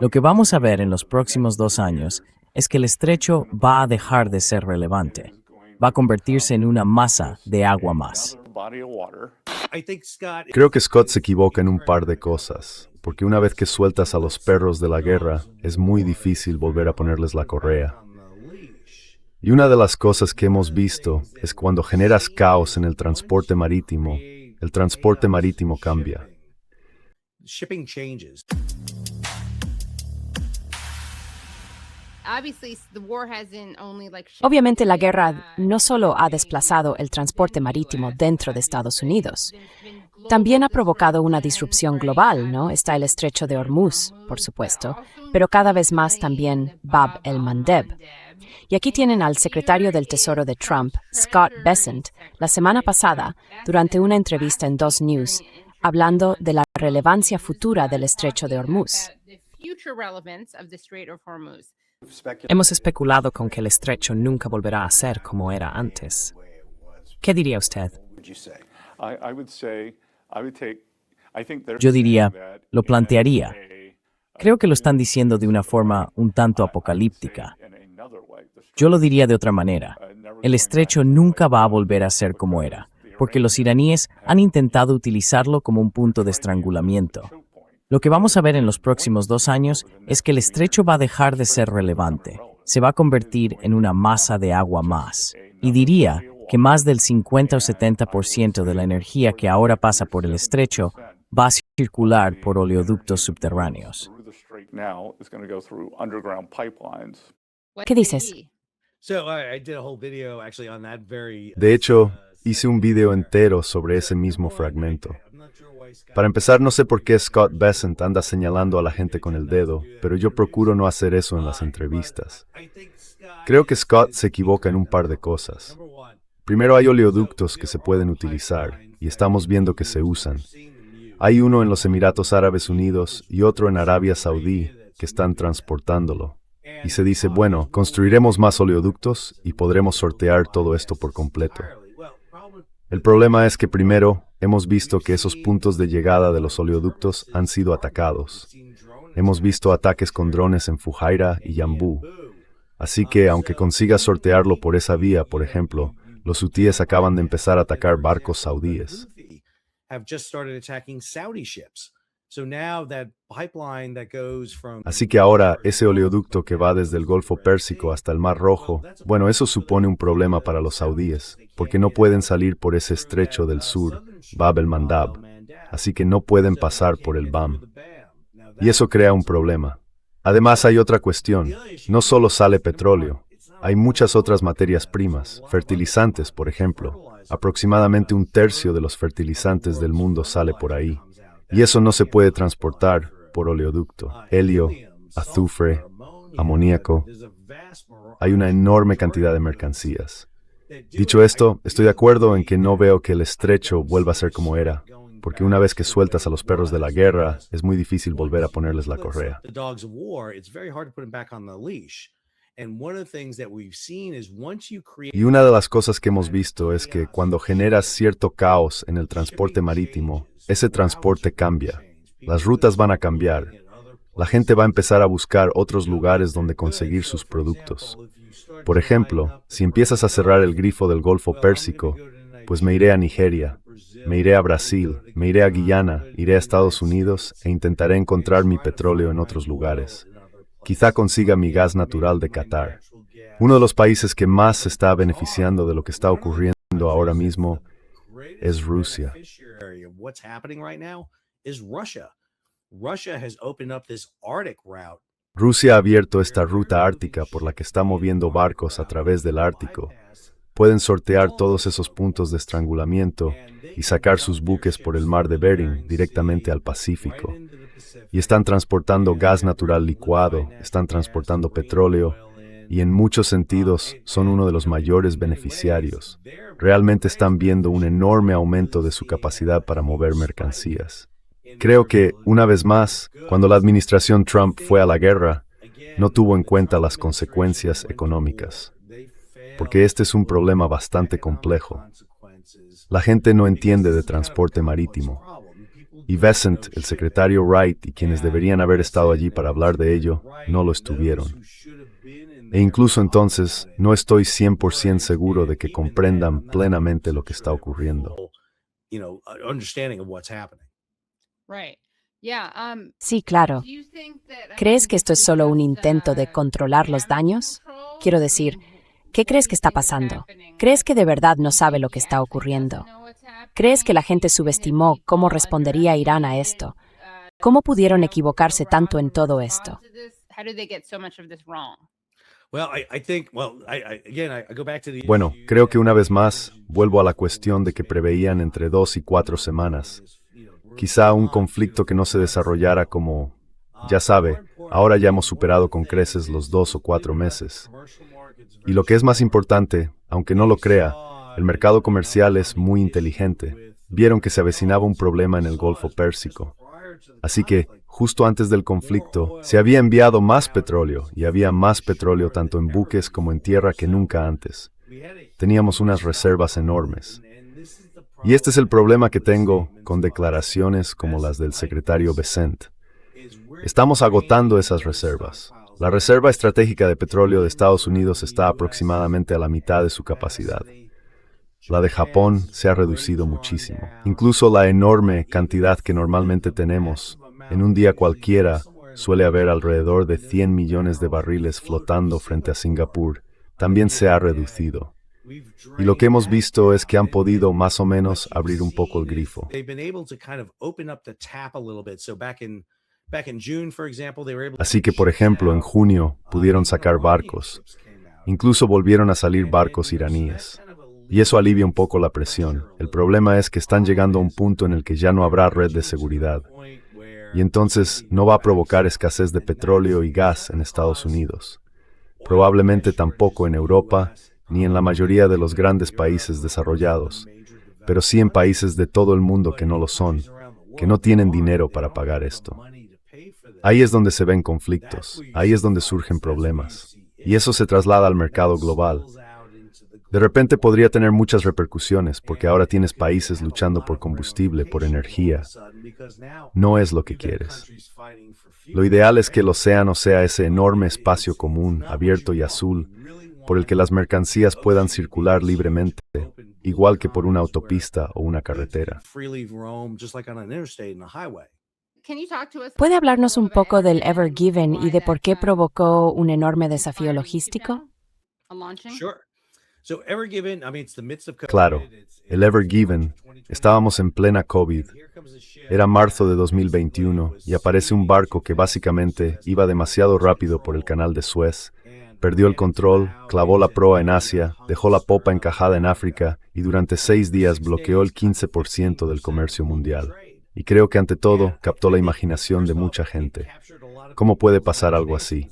Lo que vamos a ver en los próximos 2 años es que el estrecho va a dejar de ser relevante. Va a convertirse en una masa de agua más. Creo que Scott se equivoca en un par de cosas, porque una vez que sueltas a los perros de la guerra, es muy difícil volver a ponerles la correa. Y una de las cosas que hemos visto es cuando generas caos en el transporte marítimo, el transporte marítimo cambia. Obviamente la guerra no solo ha desplazado el transporte marítimo dentro de Estados Unidos, también ha provocado una disrupción global, ¿no? Está el estrecho de Hormuz, por supuesto, pero cada vez más también Bab el-Mandeb. Y aquí tienen al secretario del Tesoro de Trump, Scott Bessent, la semana pasada, durante una entrevista en 2 News, hablando de la relevancia futura del estrecho de Hormuz. Hemos especulado con que el estrecho nunca volverá a ser como era antes. ¿Qué diría usted? Yo diría, lo plantearía. Creo que lo están diciendo de una forma un tanto apocalíptica. Yo lo diría de otra manera. El estrecho nunca va a volver a ser como era, porque los iraníes han intentado utilizarlo como un punto de estrangulamiento. Lo que vamos a ver en los próximos 2 años es que el estrecho va a dejar de ser relevante. Se va a convertir en una masa de agua más. Y diría que más del 50 o 70% de la energía que ahora pasa por el estrecho va a circular por oleoductos subterráneos. ¿Qué dices? De hecho, hice un video entero sobre ese mismo fragmento. Para empezar, no sé por qué Scott Bessent anda señalando a la gente con el dedo, pero yo procuro no hacer eso en las entrevistas. Creo que Scott se equivoca en un par de cosas. Primero, hay oleoductos que se pueden utilizar, y estamos viendo que se usan. Hay uno en los Emiratos Árabes Unidos y otro en Arabia Saudí que están transportándolo. Y se dice, bueno, construiremos más oleoductos y podremos sortear todo esto por completo. El problema es que primero, hemos visto que esos puntos de llegada de los oleoductos han sido atacados. Hemos visto ataques con drones en Fujairah y Yambú. Así que, aunque consigas sortearlo por esa vía, por ejemplo, los hutíes acaban de empezar a atacar barcos saudíes. Así que ahora, ese oleoducto que va desde el Golfo Pérsico hasta el Mar Rojo, bueno, eso supone un problema para los saudíes, porque no pueden salir por ese estrecho del sur, Bab el-Mandab, así que no pueden pasar por el BAM. Y eso crea un problema. Además hay otra cuestión, no solo sale petróleo, hay muchas otras materias primas, fertilizantes, por ejemplo. Aproximadamente 1/3 de los fertilizantes del mundo sale por ahí. Y eso no se puede transportar por oleoducto. Helio, azufre, amoníaco. Hay una enorme cantidad de mercancías. Dicho esto, estoy de acuerdo en que no veo que el estrecho vuelva a ser como era, porque una vez que sueltas a los perros de la guerra, es muy difícil volver a ponerles la correa. Y una de las cosas que hemos visto es que cuando generas cierto caos en el transporte marítimo, ese transporte cambia. Las rutas van a cambiar. La gente va a empezar a buscar otros lugares donde conseguir sus productos. Por ejemplo, si empiezas a cerrar el grifo del Golfo Pérsico, pues me iré a Nigeria, me iré a Brasil, me iré a Guyana, iré a Estados Unidos e intentaré encontrar mi petróleo en otros lugares. Quizá consiga mi gas natural de Qatar. Uno de los países que más se está beneficiando de lo que está ocurriendo ahora mismo es Rusia. Rusia ha abierto esta ruta ártica por la que está moviendo barcos a través del Ártico. Pueden sortear todos esos puntos de estrangulamiento y sacar sus buques por el mar de Bering directamente al Pacífico. Y están transportando gas natural licuado, están transportando petróleo, y en muchos sentidos son uno de los mayores beneficiarios. Realmente están viendo un enorme aumento de su capacidad para mover mercancías. Creo que, una vez más, cuando la administración Trump fue a la guerra, no tuvo en cuenta las consecuencias económicas, porque este es un problema bastante complejo. La gente no entiende de transporte marítimo. Y Bessent, el secretario Wright y quienes deberían haber estado allí para hablar de ello, no lo estuvieron. E incluso entonces, no estoy 100% seguro de que comprendan plenamente lo que está ocurriendo. Sí, claro. ¿Crees que esto es solo un intento de controlar los daños? Quiero decir, ¿qué crees que está pasando? ¿Crees que de verdad no sabe lo que está ocurriendo? ¿Crees que la gente subestimó cómo respondería Irán a esto? ¿Cómo pudieron equivocarse tanto en todo esto? Bueno, creo que una vez más, vuelvo a la cuestión de que preveían entre 2 y 4 semanas. Quizá un conflicto que no se desarrollara como, ya sabe, ahora ya hemos superado con creces los 2 o 4 meses. Y lo que es más importante, aunque no lo crea, el mercado comercial es muy inteligente. Vieron que se avecinaba un problema en el Golfo Pérsico. Así que, justo antes del conflicto, se había enviado más petróleo, y había más petróleo tanto en buques como en tierra que nunca antes. Teníamos unas reservas enormes. Y este es el problema que tengo con declaraciones como las del secretario Bessent. Estamos agotando esas reservas. La reserva estratégica de petróleo de Estados Unidos está aproximadamente a la mitad de su capacidad. La de Japón se ha reducido muchísimo. Incluso la enorme cantidad que normalmente tenemos, en un día cualquiera, suele haber alrededor de 100 millones de barriles flotando frente a Singapur, también se ha reducido. Y lo que hemos visto es que han podido más o menos abrir un poco el grifo. Así que, por ejemplo, en junio pudieron sacar barcos. Incluso volvieron a salir barcos iraníes. Y eso alivia un poco la presión. El problema es que están llegando a un punto en el que ya no habrá red de seguridad. Y entonces no va a provocar escasez de petróleo y gas en Estados Unidos. Probablemente tampoco en Europa, ni en la mayoría de los grandes países desarrollados, pero sí en países de todo el mundo que no lo son, que no tienen dinero para pagar esto. Ahí es donde se ven conflictos, ahí es donde surgen problemas. Y eso se traslada al mercado global. De repente podría tener muchas repercusiones porque ahora tienes países luchando por combustible, por energía. No es lo que quieres. Lo ideal es que el océano sea ese enorme espacio común, abierto y azul, por el que las mercancías puedan circular libremente, igual que por una autopista o una carretera. ¿Puede hablarnos un poco del Ever Given y de por qué provocó un enorme desafío logístico? Claro, el Ever Given, estábamos en plena COVID. Era marzo de 2021 y aparece un barco que básicamente iba demasiado rápido por el canal de Suez, perdió el control, clavó la proa en Asia, dejó la popa encajada en África y durante 6 días bloqueó el 15% del comercio mundial. Y creo que ante todo captó la imaginación de mucha gente. ¿Cómo puede pasar algo así?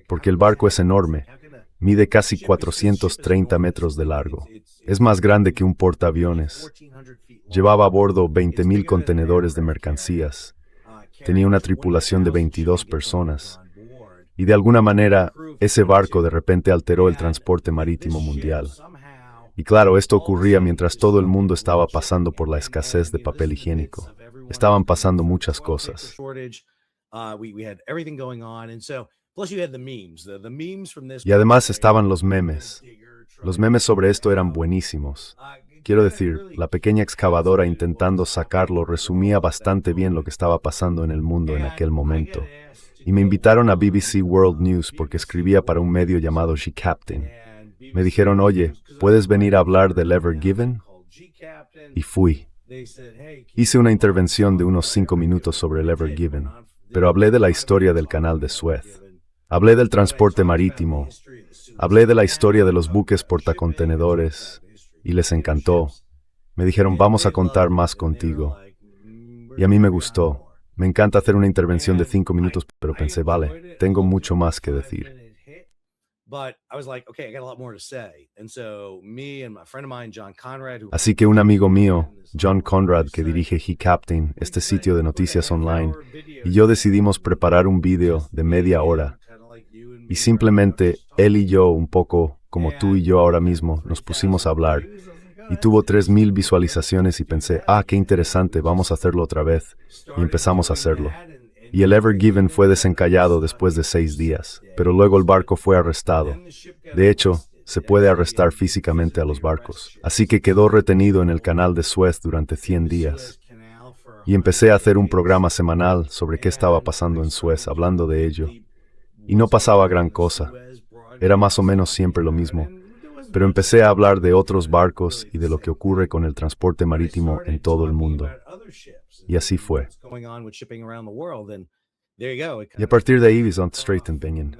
Porque el barco es enorme. Mide casi 430 metros de largo. Es más grande que un portaaviones. Llevaba a bordo 20,000 contenedores de mercancías. Tenía una tripulación de 22 personas. Y de alguna manera, ese barco de repente alteró el transporte marítimo mundial. Y claro, esto ocurría mientras todo el mundo estaba pasando por la escasez de papel higiénico. Estaban pasando muchas cosas. Y además estaban los memes. Los memes sobre esto eran buenísimos. Quiero decir, la pequeña excavadora intentando sacarlo resumía bastante bien lo que estaba pasando en el mundo en aquel momento. Y me invitaron a BBC World News porque escribía para un medio llamado G-Captain. Me dijeron, oye, ¿puedes venir a hablar del Ever Given? Y fui. Hice una intervención de unos 5 minutos sobre el Ever Given, pero hablé de la historia del canal de Suez. Hablé del transporte marítimo, hablé de la historia de los buques portacontenedores, y les encantó. Me dijeron, vamos a contar más contigo. Y a mí me gustó. Me encanta hacer una intervención de 5 minutos, pero pensé, vale, tengo mucho más que decir. Así que un amigo mío, John Conrad, que dirige G-Captain, este sitio de noticias online, y yo decidimos preparar un video de media hora. Y simplemente él y yo, un poco como tú y yo ahora mismo, nos pusimos a hablar. y tuvo 3.000 visualizaciones y pensé, qué interesante, vamos a hacerlo otra vez. Y empezamos a hacerlo. Y el Ever Given fue desencallado después de 6 días, pero luego el barco fue arrestado. De hecho, se puede arrestar físicamente a los barcos. Así que quedó retenido en el canal de Suez durante 100 días. Y empecé a hacer un programa semanal sobre qué estaba pasando en Suez, hablando de ello. Y no pasaba gran cosa. Era más o menos siempre lo mismo. Pero empecé a hablar de otros barcos y de lo que ocurre con el transporte marítimo en todo el mundo. Y así fue. Y a partir de ahí, wir sind straight in Bingen.